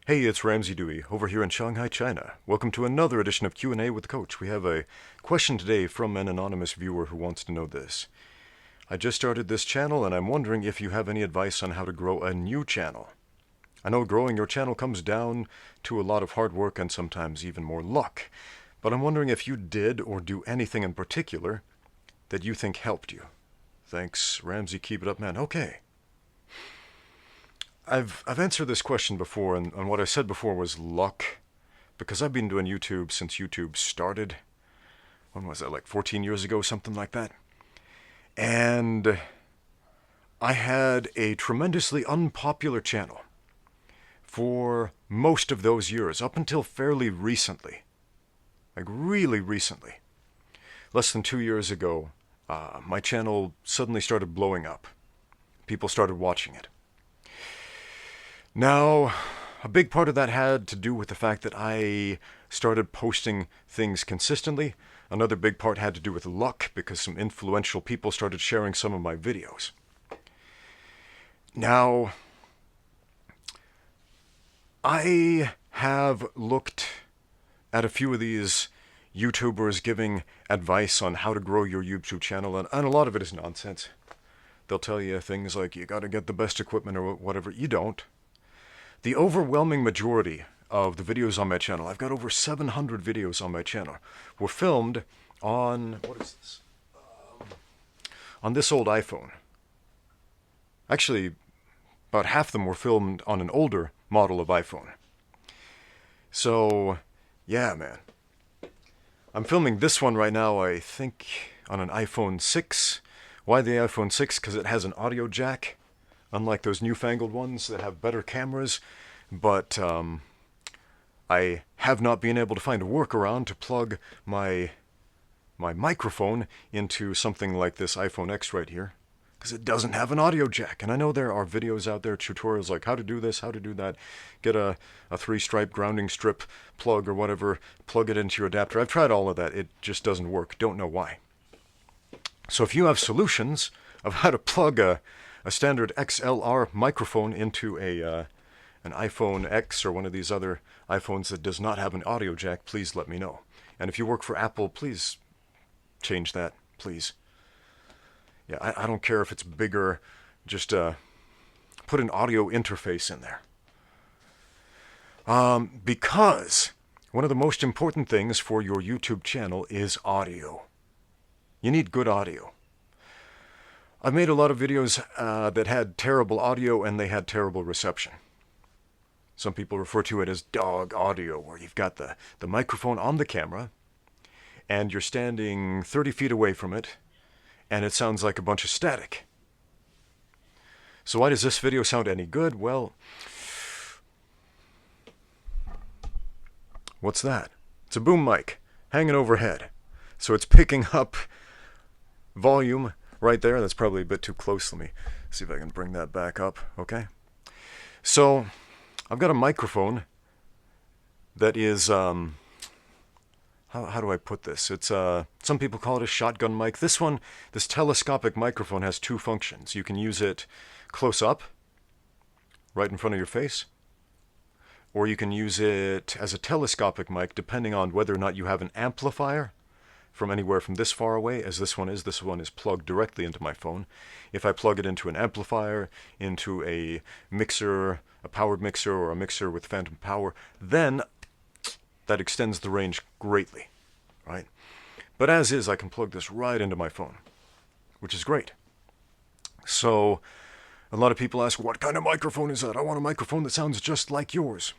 Hey, it's Ramsey Dewey over here in Shanghai, China. Welcome to another edition of Q&A with the Coach. We have a question today from an anonymous viewer who wants to know this. I just started this channel and I'm wondering if you have any advice on how to grow a new channel. I know growing your channel comes down to a lot of hard work and sometimes even more luck, but I'm wondering if you did or do anything in particular that you think helped you. Thanks, Ramsey. Keep it up, man. Okay. I've answered this question before, and what I said before was luck, because I've been doing YouTube since YouTube started. When was that, like 14 years ago, something like that? And I had a tremendously unpopular channel for most of those years, up until fairly recently. Like really recently. Less than 2 years ago, my channel suddenly started blowing up. People started watching it. Now, a big part of that had to do with the fact that I started posting things consistently. Another big part had to do with luck, because some influential people started sharing some of my videos. Now, I have looked at a few of these YouTubers giving advice on how to grow your YouTube channel, and a lot of it is nonsense. They'll tell you things like, you gotta get the best equipment or whatever. You don't. The overwhelming majority of the videos on my channel, I've got over 700 videos on my channel, were filmed on, what is this? On this old iPhone. Actually, about half of them were filmed on an older model of iPhone. So, yeah, man. I'm filming this one right now, I think, on an iPhone 6. Why the iPhone 6? Because it has an audio jack. Unlike those newfangled ones that have better cameras, but I have not been able to find a workaround to plug my microphone into something like this iPhone X right here, because it doesn't have an audio jack. And I know there are videos out there, tutorials like how to do this, how to do that, get a 3-stripe grounding strip plug or whatever, plug it into your adapter. I've tried all of that, it just doesn't work, don't know why. So if you have solutions of how to plug a standard XLR microphone into an iPhone X or one of these other iPhones that does not have an audio jack, please let me know. And if you work for Apple, please change that, please. Yeah, I don't care if it's bigger, just put an audio interface in there. Because one of the most important things for your YouTube channel is audio. You need good audio. I've made a lot of videos that had terrible audio and they had terrible reception. Some people refer to it as dog audio, where you've got the microphone on the camera and you're standing 30 feet away from it and it sounds like a bunch of static. So why does this video sound any good? Well, what's that? It's a boom mic hanging overhead. So it's picking up volume right there. That's probably a bit too close. Let me see if I can bring that back up. Okay. So I've got a microphone that is, how do I put this? It's, some people call it a shotgun mic. This telescopic microphone has two functions. You can use it close up, right in front of your face, or you can use it as a telescopic mic, depending on whether or not you have an amplifier from anywhere from this far away, as this one is plugged directly into my phone. If I plug it into an amplifier, into a mixer, a powered mixer, or a mixer with phantom power, then that extends the range greatly, right? But as is, I can plug this right into my phone, which is great. So a lot of people ask, what kind of microphone is that? I want a microphone that sounds just like yours.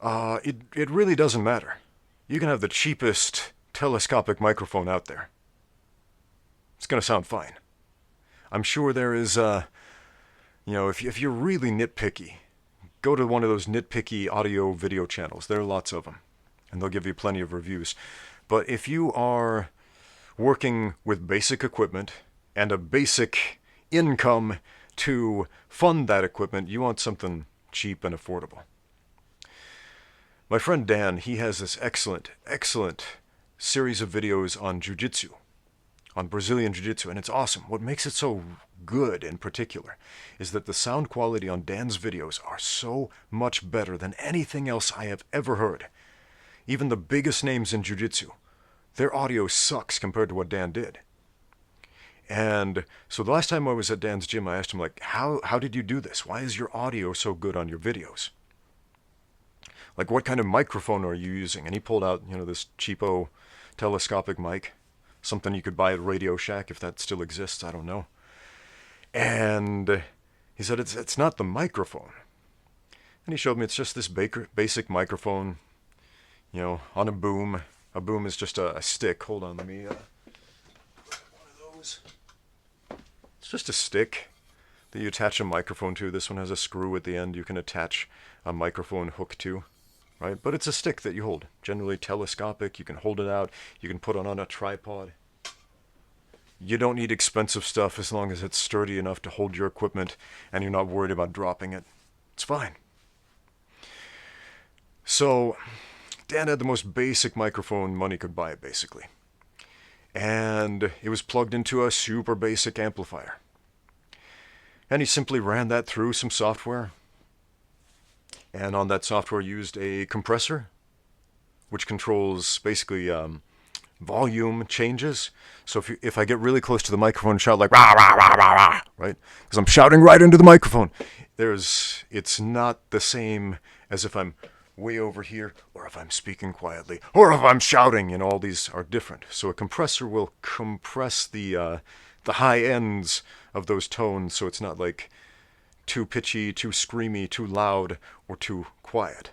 It really doesn't matter. You can have the cheapest telescopic microphone out there. It's going to sound fine. I'm sure there is, if you're really nitpicky, go to one of those nitpicky audio video channels. There are lots of them, and they'll give you plenty of reviews. But if you are working with basic equipment and a basic income to fund that equipment, you want something cheap and affordable. My friend Dan, he has this excellent series of videos on jiu-jitsu, on Brazilian Jiu-Jitsu, and it's awesome. What makes it so good in particular is that the sound quality on Dan's videos are so much better than anything else I have ever heard. Even the biggest names in Jiu-Jitsu, their audio sucks compared to what Dan did. And so the last time I was at Dan's gym, I asked him, like, how did you do this? Why is your audio so good on your videos? Like, what kind of microphone are you using? And he pulled out, this cheapo telescopic mic, something you could buy at Radio Shack if that still exists, I don't know. And he said, it's not the microphone. And he showed me it's just this basic microphone, on a boom. A boom is just a stick. Hold on, let me one of those. It's just a stick that you attach a microphone to. This one has a screw at the end you can attach a microphone hook to, right? But it's a stick that you hold. Generally telescopic. You can hold it out. You can put it on a tripod. You don't need expensive stuff as long as it's sturdy enough to hold your equipment and you're not worried about dropping it. It's fine. So Dan had the most basic microphone money could buy, basically. And it was plugged into a super basic amplifier. And he simply ran that through some software. And on that software used a compressor, which controls basically volume changes. So if I get really close to the microphone and shout like rah rah rah rah rah, right? Because I'm shouting right into the microphone. It's not the same as if I'm way over here, or if I'm speaking quietly, or if I'm shouting. All these are different. So a compressor will compress the high ends of those tones, so it's not like too pitchy, too screamy, too loud, or too quiet.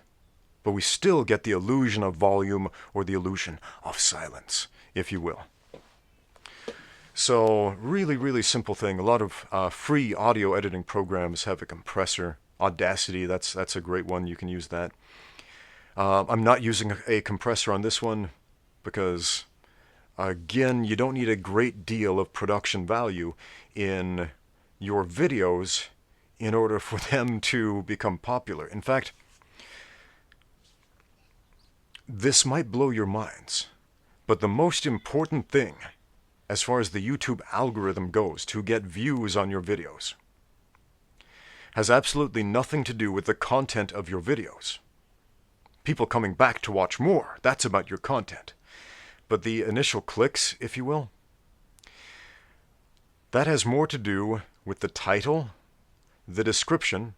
But we still get the illusion of volume or the illusion of silence, if you will. So really, really simple thing. A lot of free audio editing programs have a compressor. Audacity, that's a great one. You can use that. I'm not using a compressor on this one because, again, you don't need a great deal of production value in your videos in order for them to become popular. In fact, this might blow your minds, but the most important thing as far as the YouTube algorithm goes to get views on your videos has absolutely nothing to do with the content of your videos. People coming back to watch more, that's about your content. But the initial clicks, if you will, that has more to do with the title, the description,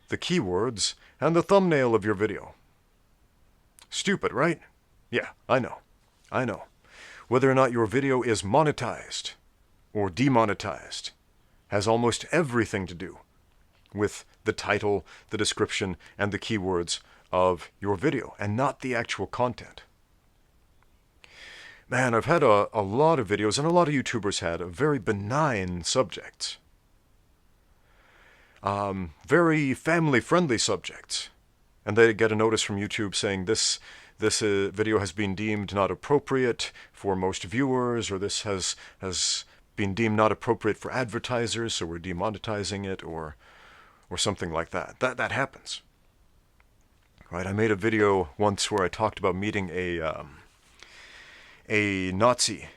the keywords, and the thumbnail of your video. Stupid, right? Yeah, I know. Whether or not your video is monetized or demonetized has almost everything to do with the title, the description, and the keywords of your video, and not the actual content. Man, I've had a lot of videos, and a lot of YouTubers had, very benign subjects. Very family-friendly subjects. And they get a notice from YouTube saying this video has been deemed not appropriate for most viewers, or this has been deemed not appropriate for advertisers, so we're demonetizing it, or something like that. That happens. Right? I made a video once where I talked about meeting a Nazi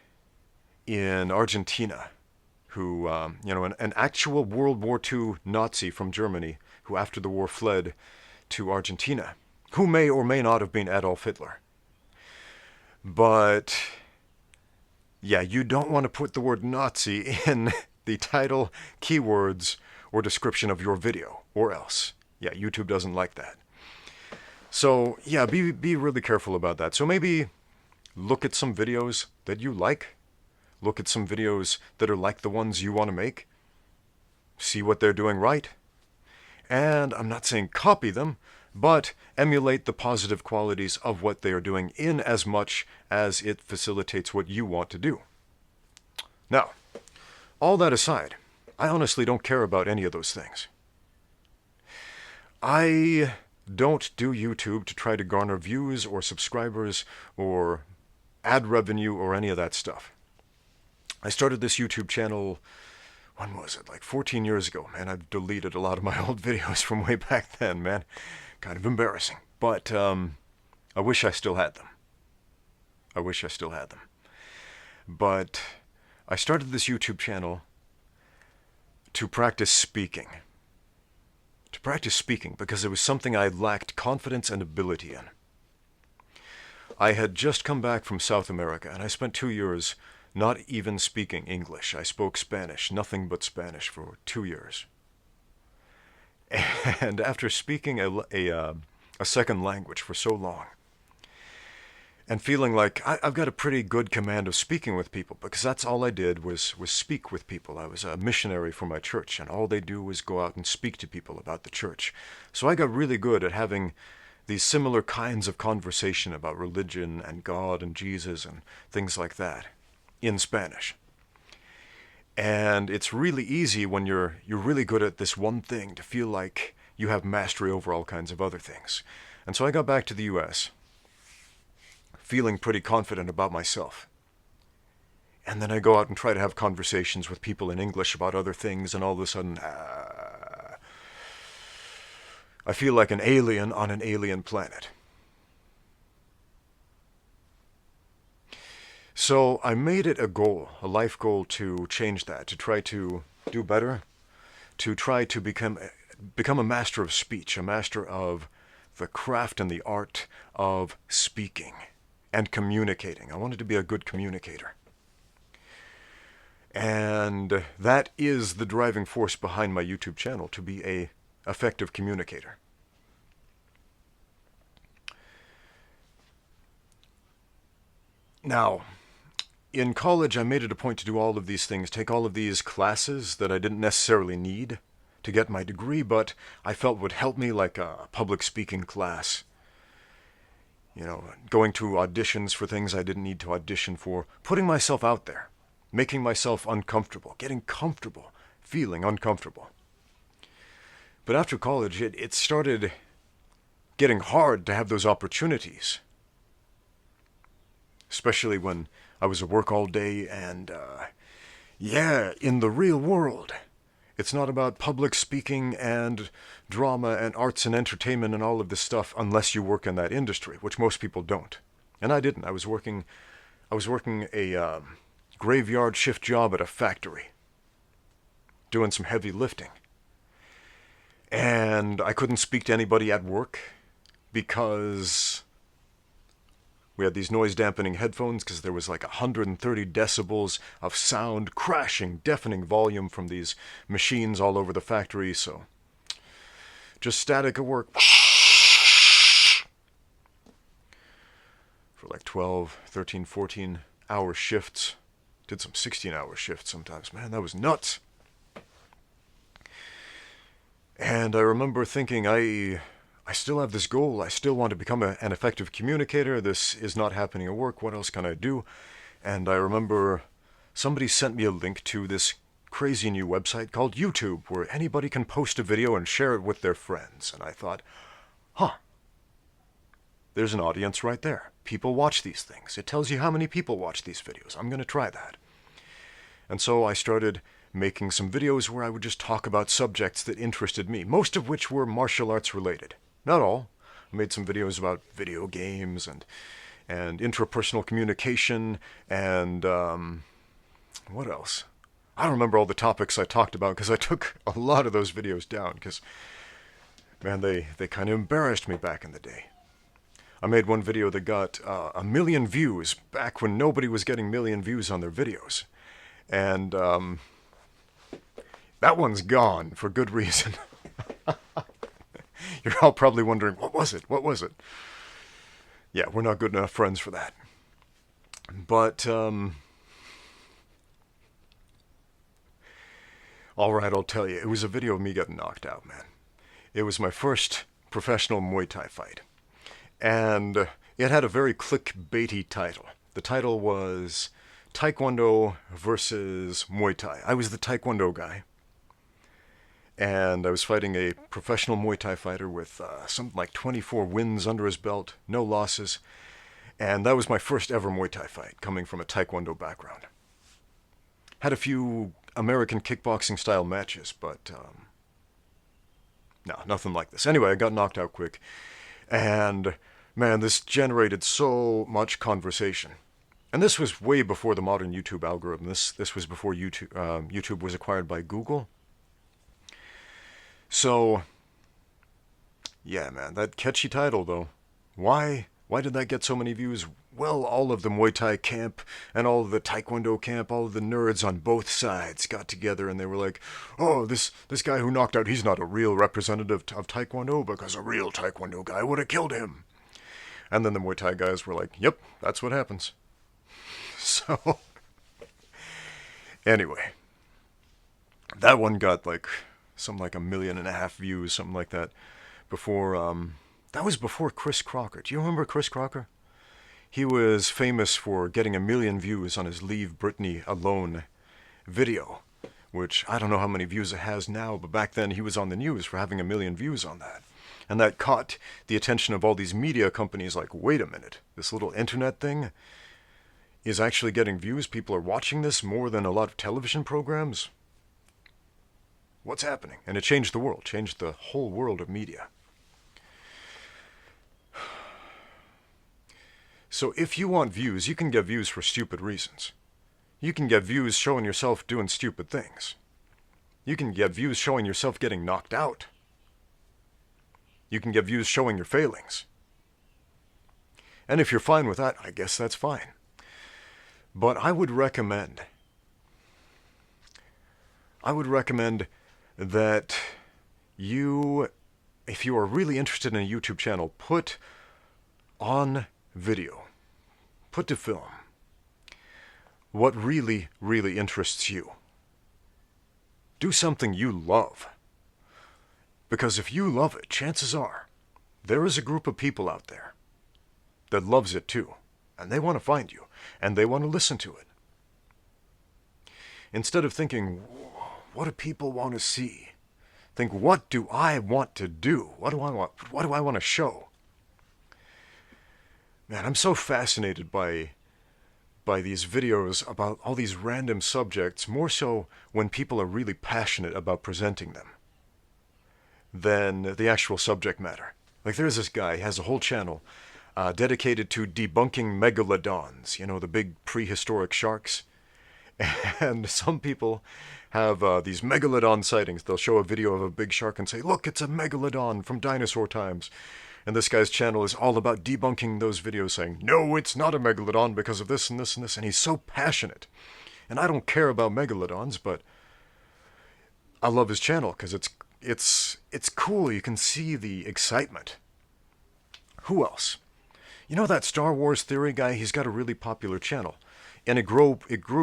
in Argentina who, an actual World War II Nazi from Germany who after the war fled to Argentina, who may or may not have been Adolf Hitler. But, yeah, you don't want to put the word Nazi in the title, keywords, or description of your video, or else. Yeah, YouTube doesn't like that. So, yeah, be really careful about that. So maybe look at some videos that you like. Look at some videos that are like the ones you want to make. See what they're doing right. And I'm not saying copy them, but emulate the positive qualities of what they are doing in as much as it facilitates what you want to do. Now, all that aside, I honestly don't care about any of those things. I don't do YouTube to try to garner views or subscribers or ad revenue or any of that stuff. I started this YouTube channel, when was it, like 14 years ago. Man, I've deleted a lot of my old videos from way back then, man. Kind of embarrassing. But I wish I still had them. But I started this YouTube channel to practice speaking. To practice speaking because it was something I lacked confidence and ability in. I had just come back from South America, and I spent 2 years not even speaking English. I spoke Spanish, nothing but Spanish, for 2 years. And after speaking a second language for so long, and feeling like I've got a pretty good command of speaking with people, because that's all I did was speak with people. I was a missionary for my church, and all they do was go out and speak to people about the church. So I got really good at having these similar kinds of conversation about religion and God and Jesus and things like that in Spanish. And it's really easy when you're really good at this one thing to feel like you have mastery over all kinds of other things. And so I got back to the US, feeling pretty confident about myself. And then I go out and try to have conversations with people in English about other things, and all of a sudden, I feel like an alien on an alien planet. So I made it a goal, a life goal, to change that, to try to do better, to try to become a master of speech, a master of the craft and the art of speaking and communicating. I wanted to be a good communicator. And that is the driving force behind my YouTube channel, to be an effective communicator. Now, in college, I made it a point to do all of these things, take all of these classes that I didn't necessarily need to get my degree, but I felt would help me, like a public speaking class. You know, going to auditions for things I didn't need to audition for, putting myself out there, making myself uncomfortable, getting comfortable, feeling uncomfortable. But after college, it started getting hard to have those opportunities. Especially when I was at work all day and, in the real world, it's not about public speaking and drama and arts and entertainment and all of this stuff unless you work in that industry, which most people don't. And I didn't. I was working a graveyard shift job at a factory, doing some heavy lifting. And I couldn't speak to anybody at work because we had these noise dampening headphones, because there was like 130 decibels of sound, crashing, deafening volume from these machines all over the factory, so just static at work for like 12, 13, 14 hour shifts. Did some 16-hour shifts sometimes. Man, that was nuts. And I remember thinking, I still have this goal. I still want to become an effective communicator. This is not happening at work. What else can I do? And I remember somebody sent me a link to this crazy new website called YouTube, where anybody can post a video and share it with their friends. And I thought, there's an audience right there. People watch these things. It tells you how many people watch these videos. I'm going to try that. And so I started making some videos where I would just talk about subjects that interested me, most of which were martial arts related. Not all. I made some videos about video games and interpersonal communication and what else? I don't remember all the topics I talked about because I took a lot of those videos down because, man, they kind of embarrassed me back in the day. I made one video that got 1 million views back when nobody was getting 1 million views on their videos. And that one's gone for good reason. You're all probably wondering, what was it? What was it? Yeah, we're not good enough friends for that. But, all right, I'll tell you. It was a video of me getting knocked out, man. It was my first professional Muay Thai fight. And it had a very clickbaity title. The title was Taekwondo versus Muay Thai. I was the Taekwondo guy. And I was fighting a professional Muay Thai fighter with something like 24 wins under his belt, no losses. And that was my first ever Muay Thai fight, coming from a Taekwondo background. Had a few American kickboxing style matches, but no, nothing like this. Anyway, I got knocked out quick. And man, this generated so much conversation. And this was way before the modern YouTube algorithm. This was before YouTube was acquired by Google. So, yeah, man, that catchy title though. Why did that get so many views? Well, all of the Muay Thai camp and all of the Taekwondo camp, all of the nerds on both sides got together and they were like, oh, this guy who knocked out, he's not a real representative of Taekwondo because a real Taekwondo guy would have killed him. And then the Muay Thai guys were like, yep, that's what happens. So, anyway, that one got like something like 1.5 million views, something like that, before, that was before Chris Crocker. Do you remember Chris Crocker? He was famous for getting 1 million views on his Leave Britney Alone video, which I don't know how many views it has now, but back then he was on the news for having 1 million views on that. And that caught the attention of all these media companies like, wait a minute, this little internet thing is actually getting views? People are watching this more than a lot of television programs? What's happening? And it changed the world, changed the whole world of media. So if you want views, you can get views for stupid reasons. You can get views showing yourself doing stupid things. You can get views showing yourself getting knocked out. You can get views showing your failings. And if you're fine with that, I guess that's fine. But I would recommend that you, if you are really interested in a YouTube channel, put on video, put to film, what really, really interests you. Do something you love. Because if you love it, chances are, there is a group of people out there that loves it too. And they want to find you. And they want to listen to it. Instead of thinking, what do people want to see? Think, what do I want to do? What do I want to show? Man, I'm so fascinated by these videos about all these random subjects, more so when people are really passionate about presenting them than the actual subject matter. Like there's this guy, he has a whole channel dedicated to debunking megalodons, you know, the big prehistoric sharks. And some people have these megalodon sightings. They'll show a video of a big shark and say, look, it's a megalodon from dinosaur times. And this guy's channel is all about debunking those videos, saying, no, it's not a megalodon because of this and this and this. And he's so passionate. And I don't care about megalodons, but I love his channel because it's cool. You can see the excitement. Who else? You know that Star Wars theory guy? He's got a really popular channel. And it grew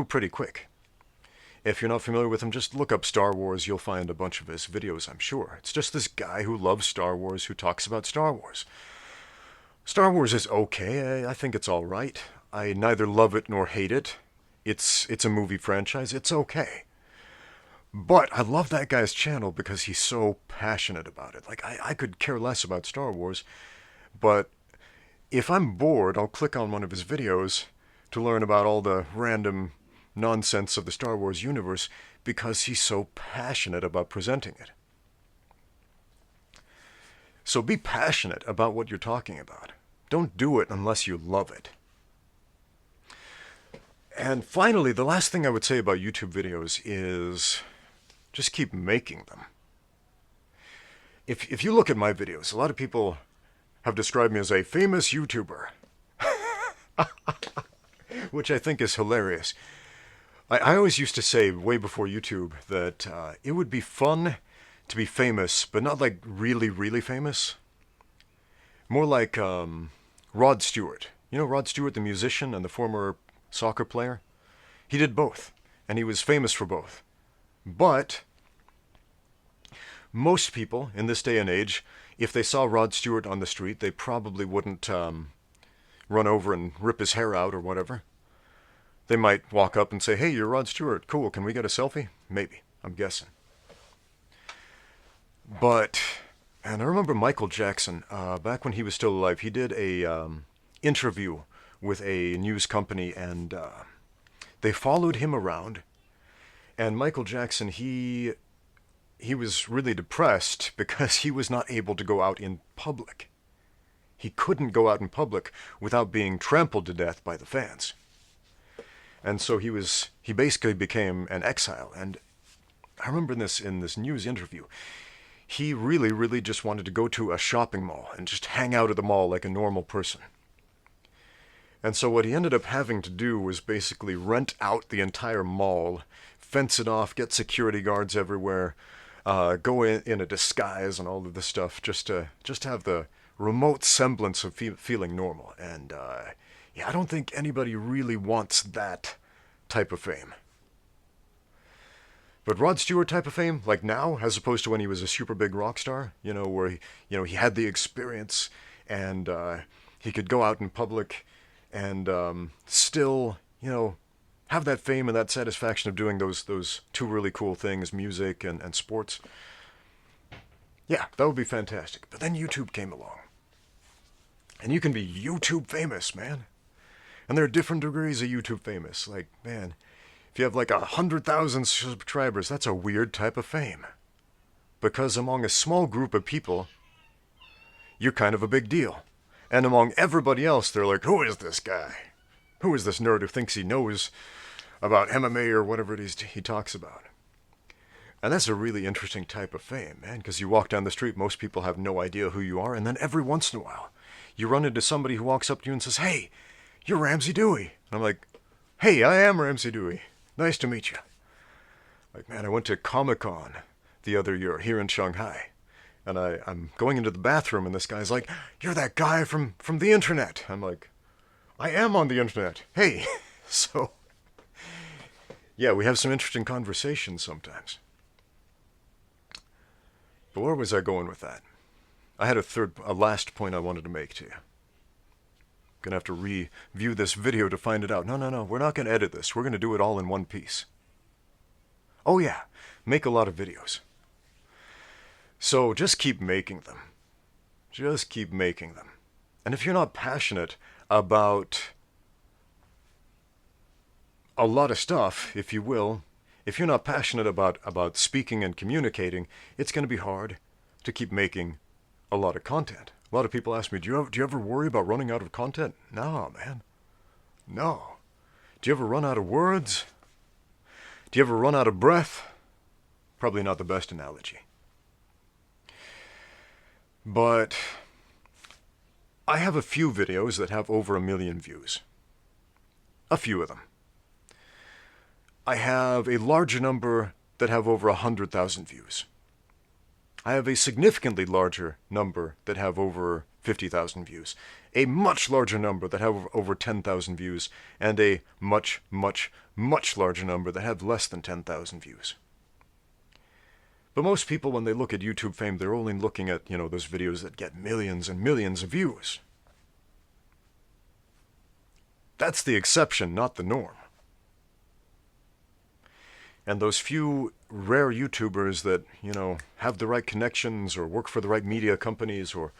pretty quick. If you're not familiar with him, just look up Star Wars. You'll find a bunch of his videos, I'm sure. It's just this guy who loves Star Wars, who talks about Star Wars. Star Wars is okay. I think it's all right. I neither love it nor hate it. It's a movie franchise. It's okay. But I love that guy's channel because he's so passionate about it. Like, I could care less about Star Wars, but if I'm bored, I'll click on one of his videos to learn about all the random nonsense of the Star Wars universe because he's so passionate about presenting it. So be passionate about what you're talking about. Don't do it unless you love it. And finally, the last thing I would say about YouTube videos is just keep making them. If you look at my videos, a lot of people have described me as a famous YouTuber, which I think is hilarious. I always used to say, way before YouTube, that it would be fun to be famous, but not like really, really famous. More like Rod Stewart. You know Rod Stewart, the musician and the former soccer player? He did both, and he was famous for both. But most people in this day and age, if they saw Rod Stewart on the street, they probably wouldn't run over and rip his hair out or whatever. They might walk up and say, hey, you're Rod Stewart. Cool, can we get a selfie? Maybe, I'm guessing. But, and I remember Michael Jackson, back when he was still alive, he did a interview with a news company, and they followed him around. And Michael Jackson, he was really depressed because he was not able to go out in public. He couldn't go out in public without being trampled to death by the fans. And so he basically became an exile. And I remember in this news interview, he really just wanted to go to a shopping mall and just hang out at the mall like a normal person. And so what he ended up having to do was basically rent out the entire mall, fence it off, get security guards everywhere, go in a disguise and all of this stuff, just to have the remote semblance of feeling normal. And yeah, I don't think anybody really wants that type of fame. But Rod Stewart type of fame, like now, as opposed to when he was a super big rock star, where he had the experience and he could go out in public and still, have that fame and that satisfaction of doing those two really cool things, music and sports. Yeah, that would be fantastic. But then YouTube came along. And you can be YouTube famous, man. And there are different degrees of YouTube famous. Like, man, if you have like 100,000 subscribers, that's a weird type of fame. Because among a small group of people, you're kind of a big deal. And among everybody else, they're like, who is this guy? Who is this nerd who thinks he knows about MMA or whatever it is he talks about? And that's a really interesting type of fame, man, because you walk down the street, most people have no idea who you are, and then every once in a while, you run into somebody who walks up to you and says, hey, you're Ramsey Dewey. And I'm like, hey, I am Ramsey Dewey. Nice to meet you. Like, man, I went to Comic-Con the other year here in Shanghai. And I'm going into the bathroom, and this guy's like, you're that guy from the internet. I'm like, I am on the internet. Hey. So, yeah, we have some interesting conversations sometimes. But where was I going with that? I had a last point I wanted to make to you. Gonna have to review this video to find it out. No, we're not gonna edit this. We're gonna do it all in one piece. Oh yeah, make a lot of videos. So just keep making them. Just keep making them. And if you're not passionate about a lot of stuff, if you will, if you're not passionate about speaking and communicating, it's going to be hard to keep making a lot of content. A lot of people ask me, do you ever worry about running out of content? No, man. No. Do you ever run out of words? Do you ever run out of breath? Probably not the best analogy. But I have a few videos that have over 1 million views. A few of them. I have a larger number that have over 100,000 views. I have a significantly larger number that have over 50,000 views. A much larger number that have over 10,000 views. And a much larger number that have less than 10,000 views. But most people, when they look at YouTube fame, they're only looking at, those videos that get millions and millions of views. That's the exception, not the norm. And those few rare YouTubers that, have the right connections or work for the right media companies or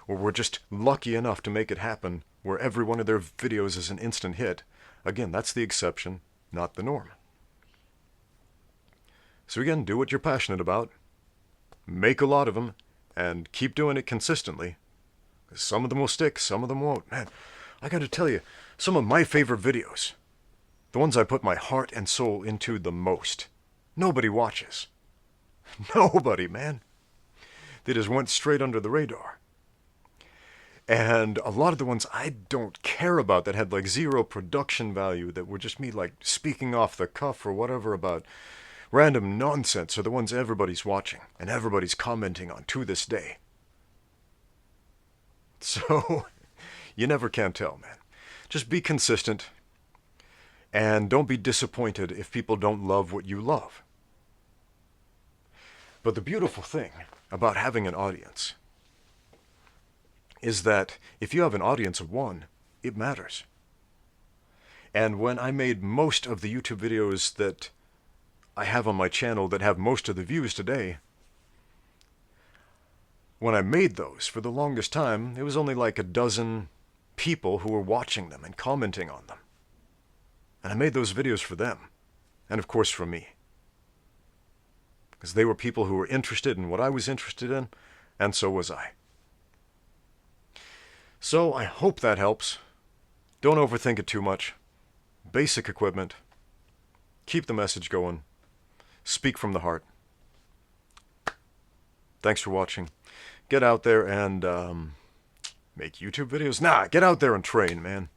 were just lucky enough to make it happen where every one of their videos is an instant hit, again, that's the exception, not the norm. So again, do what you're passionate about, make a lot of them, and keep doing it consistently. Some of them will stick, some of them won't. Man, I gotta tell you, some of my favorite videos, the ones I put my heart and soul into the most, nobody watches. Nobody, man. They just went straight under the radar. And a lot of the ones I don't care about that had like zero production value, that were just me like speaking off the cuff or whatever about random nonsense, are the ones everybody's watching and everybody's commenting on to this day. So, you never can tell, man. Just be consistent and don't be disappointed if people don't love what you love. But the beautiful thing about having an audience is that if you have an audience of one, it matters. And when I made most of the YouTube videos that I have on my channel that have most of the views today, when I made those, for the longest time, it was only like a dozen people who were watching them and commenting on them. And I made those videos for them, and of course for me. Because they were people who were interested in what I was interested in, and so was I. So I hope that helps. Don't overthink it too much. basic equipment, keep the message going, speak from the heart. Thanks for watching. Get out there and make YouTube videos. Nah, get out there and train, man.